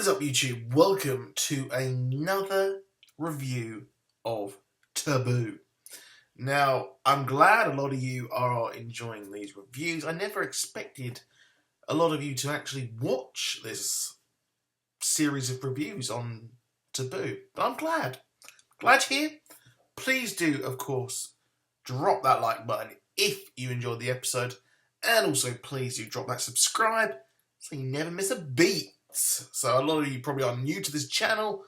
What is up, YouTube? Welcome to another review of Taboo. Now, I'm glad a lot of you are enjoying these reviews. I never expected a lot of you to actually watch this series of reviews on Taboo, but I'm glad. Glad you're here. Please do, of course, drop that like button if you enjoyed the episode, and also please do drop that subscribe so you never miss a beat. So a lot of you probably are new to this channel.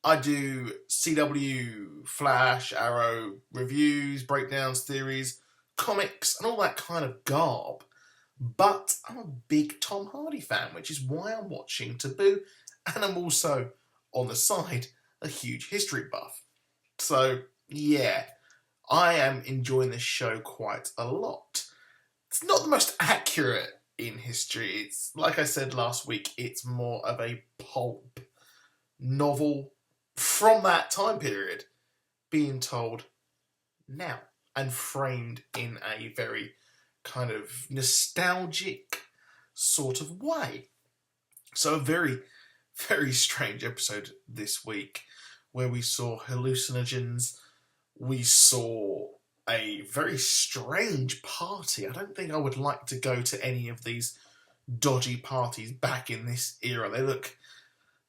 I do CW, Flash, Arrow reviews, breakdowns, theories, comics, and all that kind of garb. But I'm a big Tom Hardy fan, which is why I'm watching Taboo, and I'm also, on the side, a huge history buff. So, yeah, I am enjoying this show quite a lot. It's not the most accurate in history. It's, like I said last week, it's more of a pulp novel from that time period being told now and framed in a very kind of nostalgic sort of way. So a very, very strange episode this week where we saw hallucinogens, we saw a very strange party. I don't think I would like to go to any of these dodgy parties back in this era. They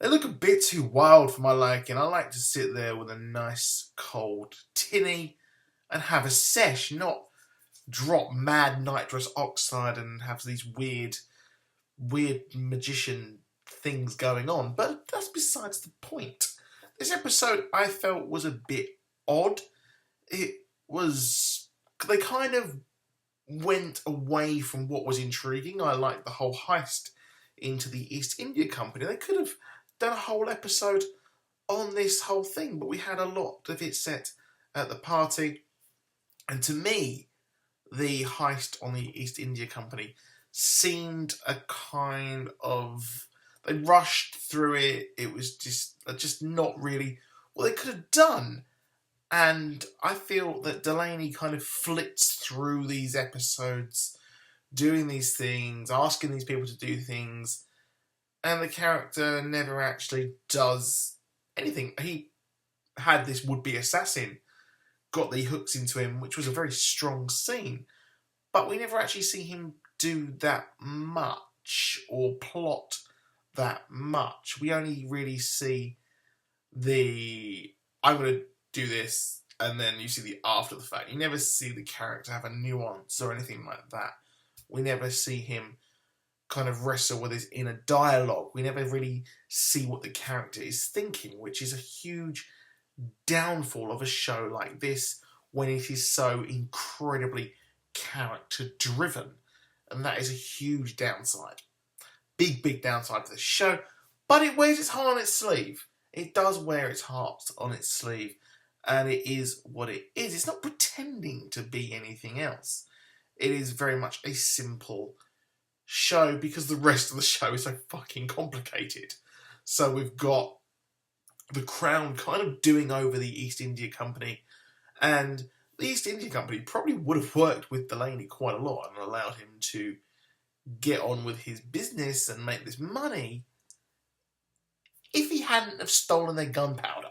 look a bit too wild for my liking. I like to sit there with a nice cold tinny and have a sesh, not drop mad nitrous oxide and have these weird magician things going on. But that's besides the point. This episode I felt was a bit odd. They kind of went away from what was intriguing. I liked the whole heist into the East India Company. They could have done a whole episode on this whole thing, but we had a lot of it set at the party. And to me, the heist on the East India Company seemed a kind of... They rushed through it. It was just not really what they could have done. And I feel that Delaney kind of flits through these episodes, doing these things, asking these people to do things, and the character never actually does anything. He had this would-be assassin, got the hooks into him, which was a very strong scene, but we never actually see him do that much or plot that much. We only really see the, I'm going to do this, and then you see the after the fact. You never see the character have a nuance or anything like that. We never see him kind of wrestle with his inner dialogue. We never really see what the character is thinking, which is a huge downfall of a show like this when it is so incredibly character driven. And that is a huge downside. Big downside to the show, but it wears its heart on its sleeve. It does wear its heart on its sleeve. And it is what it is. It's not pretending to be anything else. It is very much a simple show because the rest of the show is so fucking complicated. So we've got the Crown kind of doing over the East India Company. And the East India Company probably would have worked with Delaney quite a lot and allowed him to get on with his business and make this money if he hadn't have stolen their gunpowder.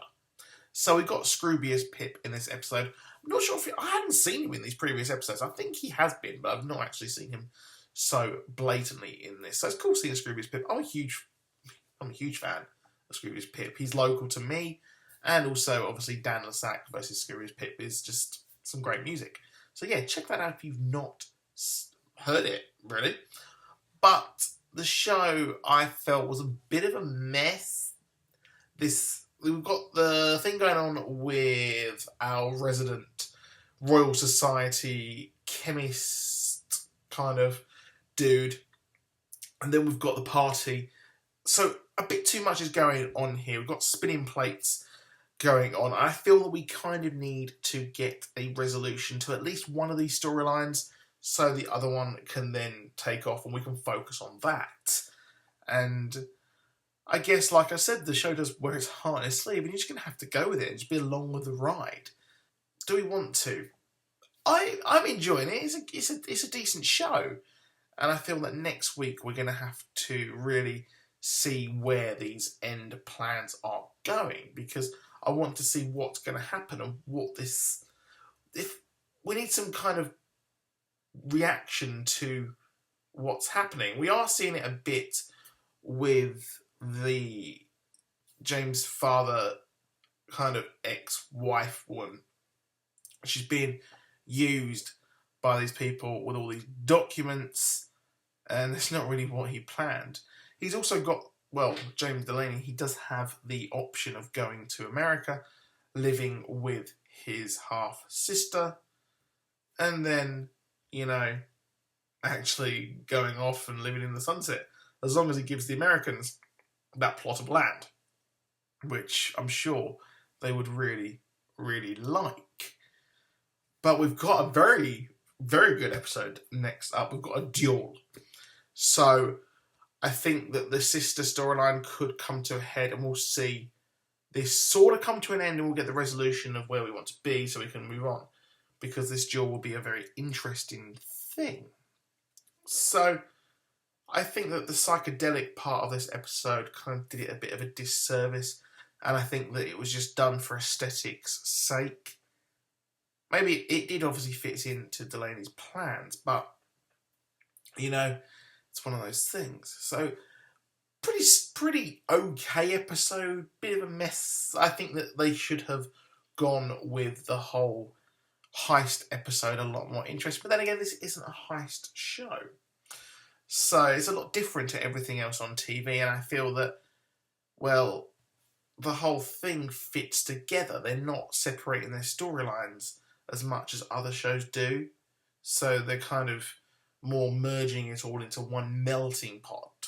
So we got Scroobius Pip in this episode. I'm not sure if I hadn't seen him in these previous episodes. I think he has been, but I've not actually seen him so blatantly in this. So it's cool seeing Scroobius Pip. I'm a huge fan of Scroobius Pip. He's local to me, and also obviously Dan Lasac versus Scroobius Pip is just some great music. So yeah, check that out if you've not heard it, really. But the show I felt was a bit of a mess. We've got the thing going on with our resident Royal Society chemist kind of dude. And then we've got the party. So a bit too much is going on here. We've got spinning plates going on. I feel that we kind of need to get a resolution to at least one of these storylines so the other one can then take off and we can focus on that. And I guess, like I said, the show does wear its heart on its sleeve, and you're just going to have to go with it and just be along with the ride. Do we want to? I'm enjoying it. It's a decent show, and I feel that next week we're going to have to really see where these end plans are going, because I want to see what's going to happen and what this. If we need some kind of reaction to what's happening, we are seeing it a bit with the James' father kind of ex-wife one. She's being used by these people with all these documents, and it's not really what he planned. He's also got, well, James Delaney, he does have the option of going to America, living with his half-sister, and then, actually going off and living in the sunset, as long as he gives the Americans that plot of land, which I'm sure they would really, really like. But we've got a very, very good episode next up. We've got a duel. So I think that the sister storyline could come to a head, and we'll see this sort of come to an end, and we'll get the resolution of where we want to be so we can move on, because this duel will be a very interesting thing. So I think that the psychedelic part of this episode kind of did it a bit of a disservice, and I think that it was just done for aesthetics' sake. Maybe it did obviously fit into Delaney's plans, but, it's one of those things. So, pretty okay episode, bit of a mess. I think that they should have gone with the whole heist episode a lot more interesting. But then again, this isn't a heist show. So, it's a lot different to everything else on TV, and I feel that, well, the whole thing fits together. They're not separating their storylines as much as other shows do. So they're kind of more merging it all into one melting pot,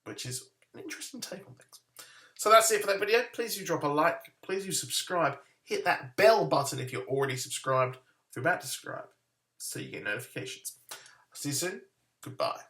which is an interesting take on things. So that's it for that video. Please do drop a like. Please do subscribe. Hit that bell button if you're already subscribed. If you're about to subscribe, so you get notifications. I'll see you soon. Goodbye.